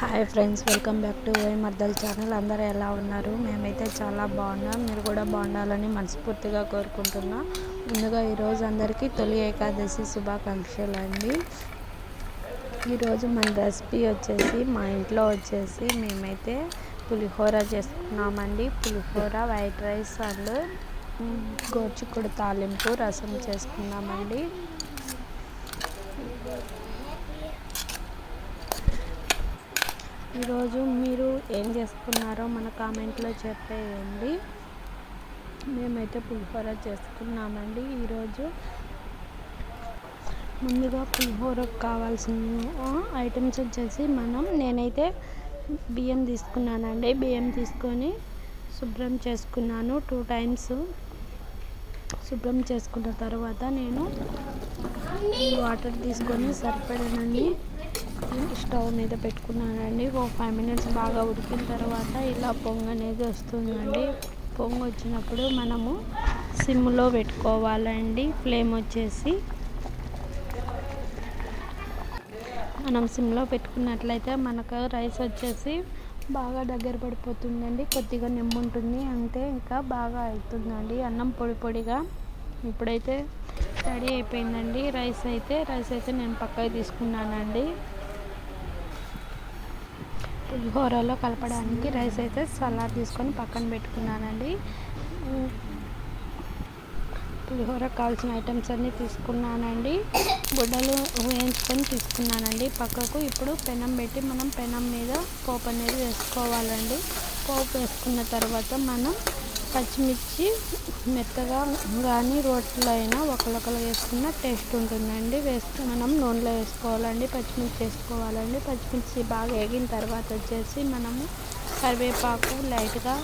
Hi friends, welcome back to వై మర్దల్ channel. అందరూ ఎలా ఉన్నారు? మేమైతే చాలా బాగున్నాం. మీరు కూడా బాగుండాలని మనస్ఫూర్తిగా కోరుకుంటున్నా. ముందుగా ఈరోజు అందరికీ తొలి ఏకాదశి శుభాకాంక్షలు అండి. ఈరోజు మన రెసిపీ వచ్చేసి మా ఇంట్లో వచ్చేసి మేమైతే పులిహోర చేసుకున్నామండి. పులిహోర, వైట్ రైస్ అండ్ గోరుచిక్కుడు తాలింపు, రసం చేసుకున్నామండి. ఈరోజు మీరు ఏం చేసుకున్నారో మన కామెంట్లో చెప్పేయండి. మేమైతే పులిహోర చేసుకున్నామండి. ఈరోజు ముందుగా పులిహోరకు కావాల్సిన ఐటమ్స్ వచ్చేసి నేనైతే బియ్యం తీసుకున్నానండి. బియ్యం తీసుకొని శుభ్రం చేసుకున్నాను 2 times. శుభ్రం చేసుకున్న తర్వాత నేను వాటర్ తీసుకొని సరిపడనని స్టవ్ మీద పెట్టుకున్నానండి. ఒక 5 minutes బాగా ఉడికిన తర్వాత ఇలా పొంగు అనేది వస్తుందండి. పొంగు వచ్చినప్పుడు మనము సిమ్లో పెట్టుకోవాలండి. ఫ్లేమ్ వచ్చేసి మనం సిమ్లో పెట్టుకున్నట్లయితే మనకు రైస్ వచ్చేసి బాగా దగ్గర పడిపోతుందండి. కొద్దిగా ఉంటుంది, అంతే. ఇంకా బాగా అవుతుందండి అన్నం పొడి పొడిగా. ఇప్పుడైతే రెడీ అయిపోయిందండి రైస్ అయితే నేను పక్కకి తీసుకున్నానండి. పులిహోరలో కలపడానికి రైస్ అయితే సలాడ్ తీసుకొని పక్కన పెట్టుకున్నానండి. పులిహోరకు కావాల్సిన ఐటమ్స్ అన్నీ తీసుకున్నానండి. బుడ్డలు వేయించుకొని తీసుకున్నానండి పక్కకు. ఇప్పుడు పెనం పెట్టి మనం పెనం మీద పోపు అనేది వేసుకోవాలండి. పోపు వేసుకున్న తర్వాత మనం పచ్చిమిర్చి మెత్తగా కానీ రోట్లో అయినా ఒకళ్ళు వేసుకున్న టేస్ట్ ఉంటుందండి. మనం నూనెలో వేసుకోవాలండి. పచ్చిమిర్చి వేసుకోవాలండి. పచ్చిమిర్చి బాగా వేగిన తర్వాత వచ్చేసి మనము కరివేపాకు, లైట్గా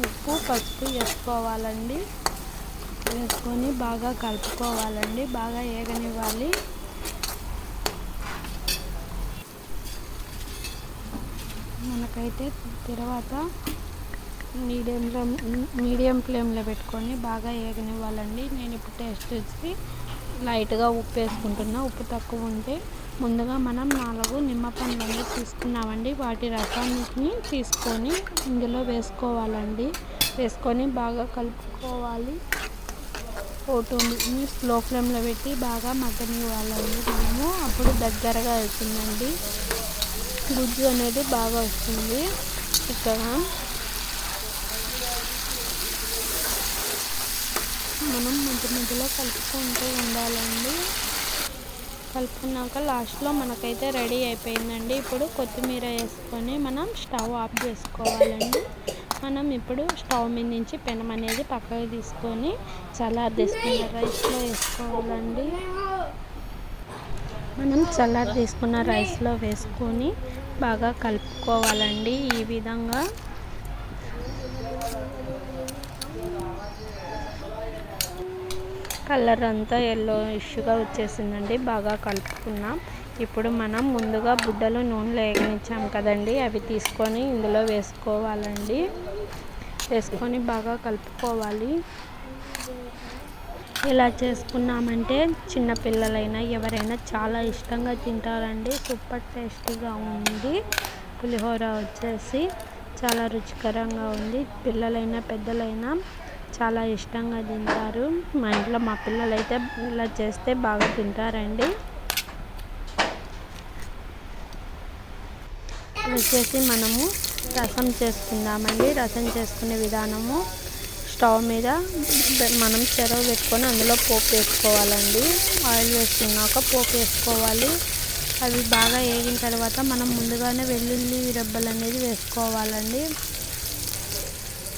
ఉప్పు, పసుపు వేసుకోవాలండి. వేసుకొని బాగా కలుపుకోవాలండి. బాగా వేగనివ్వాలి. మనకైతే తర్వాత మీడియం ఫ్లేమ్లో పెట్టుకొని బాగా వేగనివ్వాలండి. నేను ఇప్పుడు టేస్ట్ వచ్చి లైట్గా ఉప్పు వేసుకుంటున్నా. ఉప్పు తక్కువ ఉంటే ముందుగా మనం 4 నిమ్మపండ్లు తీసుకున్నామండి. వాటి రసాన్ని తీసుకొని ఇందులో వేసుకోవాలండి. వేసుకొని బాగా కలుపుకోవాలి. 2 minutes స్లో ఫ్లేమ్లో పెట్టి బాగా మగ్గనివ్వాలండి. మనము అప్పుడు దగ్గరగా అవుతుందండి. గుజ్జు అనేది బాగా వస్తుంది. ఇక్కడ మనం మధ్యలో కలుపుకుంటూ ఉండాలండి. కలుపుకున్నాక లాస్ట్లో మనకైతే రెడీ అయిపోయిందండి. ఇప్పుడు కొత్తిమీర వేసుకొని మనం స్టవ్ ఆఫ్ చేసుకోవాలండి. మనం ఇప్పుడు స్టవ్ మీద నుంచి పెనం అనేది పక్కకి తీసుకొని చల్లారి తీసుకున్న రైస్లో వేసుకోవాలండి. మనం చల్లారి తీసుకున్న రైస్లో వేసుకొని బాగా కలుపుకోవాలండి. ఈ విధంగా కలర్ అంతా yellowish-గా వచ్చేసిందండి. బాగా కలుపుకున్నాం. ఇప్పుడు మనం ముందుగా బుడ్డలు నూనెలో వేగనిచ్చాం కదండి, అవి తీసుకొని ఇందులో వేసుకోవాలండి. వేసుకొని బాగా కలుపుకోవాలి. ఇలా చేసుకున్నామంటే చిన్నపిల్లలైనా ఎవరైనా చాలా ఇష్టంగా తింటారండి. సూపర్ టేస్టీగా ఉంది. పులిహోర వచ్చేసి చాలా రుచికరంగా ఉంది. పిల్లలైనా పెద్దలైనా చాలా ఇష్టంగా తింటారు. మా ఇంట్లో మా పిల్లలైతే ఇలా చేస్తే బాగా తింటారండి. వచ్చేసి మనము రసం చేసుకుందామండి. రసం చేసుకునే విధానము స్టవ్ మీద మనం చెరవ పెట్టుకొని అందులో పోపు వేసుకోవాలండి. ఆయిల్ వేసుకున్నాక పోపు వేసుకోవాలి. అవి బాగా వేగిన తర్వాత మనం ముందుగానే వెల్లుల్లి రెబ్బలు అనేది వేసుకోవాలండి.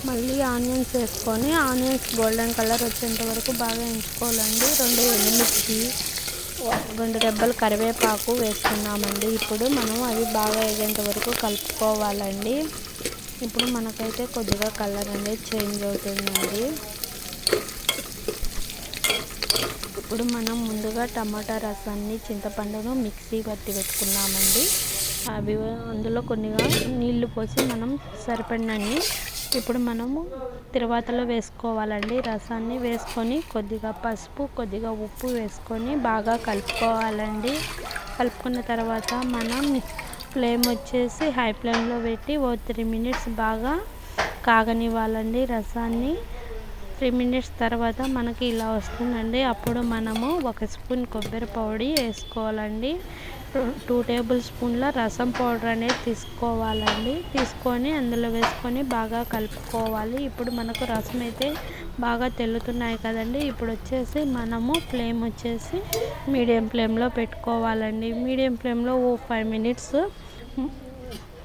మళ్ళీ ఆనియన్స్ వేసుకొని ఆనియన్స్ గోల్డెన్ కలర్ వచ్చేంత వరకు బాగా వేయించుకోవాలండి. 2 ఎండుమిర్చి, 2 రెబ్బలు కరివేపాకు వేసుకున్నామండి. ఇప్పుడు మనం అవి బాగా వేగేంత వరకు కలుపుకోవాలండి. ఇప్పుడు మనకైతే కొద్దిగా కలర్ అనేది చేంజ్ అవుతుందండి. ఇప్పుడు మనం ముందుగా టమాటా రసాన్ని, చింతపండును మిక్సీ పట్టి పెట్టుకున్నామండి. అవి అందులో కొన్నిగా నీళ్లు పోసి మనం సరిపడినన్ని ఇప్పుడు మనము తిరువాతలో వేసుకోవాలండి. రసాన్ని వేసుకొని కొద్దిగా పసుపు, కొద్దిగా ఉప్పు వేసుకొని బాగా కలుపుకోవాలండి. కలుపుకున్న తర్వాత మనం ఫ్లేమ్ వచ్చేసి హై ఫ్లేమ్లో పెట్టి 3 మినిట్స్ బాగా కాగనివ్వాలండి రసాన్ని. 3 మినిట్స్ తర్వాత మనకి ఇలా వస్తుందండి. అప్పుడు మనము 1 స్పూన్ కొబ్బరి పొడి వేసుకోవాలండి. 2 టేబుల్ స్పూన్ల రసం పౌడర్ అనేది తీసుకోవాలండి. తీసుకొని అందులో వేసుకొని బాగా కలుపుకోవాలి. ఇప్పుడు మనకు రసం అయితే బాగా తెల్లుతున్నాయి కదండి. ఇప్పుడు వచ్చేసి మనము ఫ్లేమ్ వచ్చేసి మీడియం ఫ్లేమ్లో పెట్టుకోవాలండి. మీడియం ఫ్లేమ్లో 5 మినిట్స్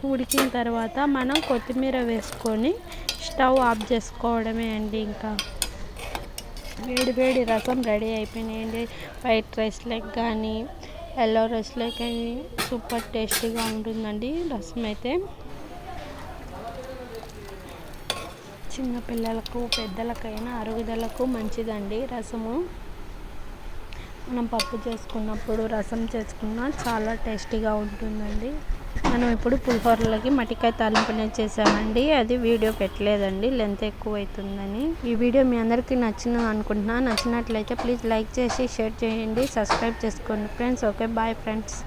ఉడికిన తర్వాత మనం కొత్తిమీర వేసుకొని స్టవ్ ఆఫ్ చేసుకోవడమే అండి. ఇంకా వేడి రసం రెడీ అయిపోయినాయండి. వైట్ రైస్లోకి కానీ ఎల్లో రైస్లోకి కానీ సూపర్ టేస్టీగా ఉంటుందండి రసం అయితే. చిన్నపిల్లలకు పెద్దలకైనా అరుగుదలకు మంచిదండి రసము. మనం పప్పు చేసుకున్నప్పుడు రసం చేసుకున్నా చాలా టేస్టీగా ఉంటుందండి. మనం ఇప్పుడు పులిహోరలకి మట్టికాయ తాలింపునే చేసామండి. అది వీడియో పెట్టలేదండి, లెంత్ ఎక్కువ అవుతుందని. ఈ వీడియో మీ అందరికీ నచ్చిందని అనుకుంటున్నా. నచ్చినట్లయితే ప్లీజ్ లైక్ చేసి షేర్ చేయండి, సబ్స్క్రైబ్ చేసుకోండి ఫ్రెండ్స్. Okay, bye friends.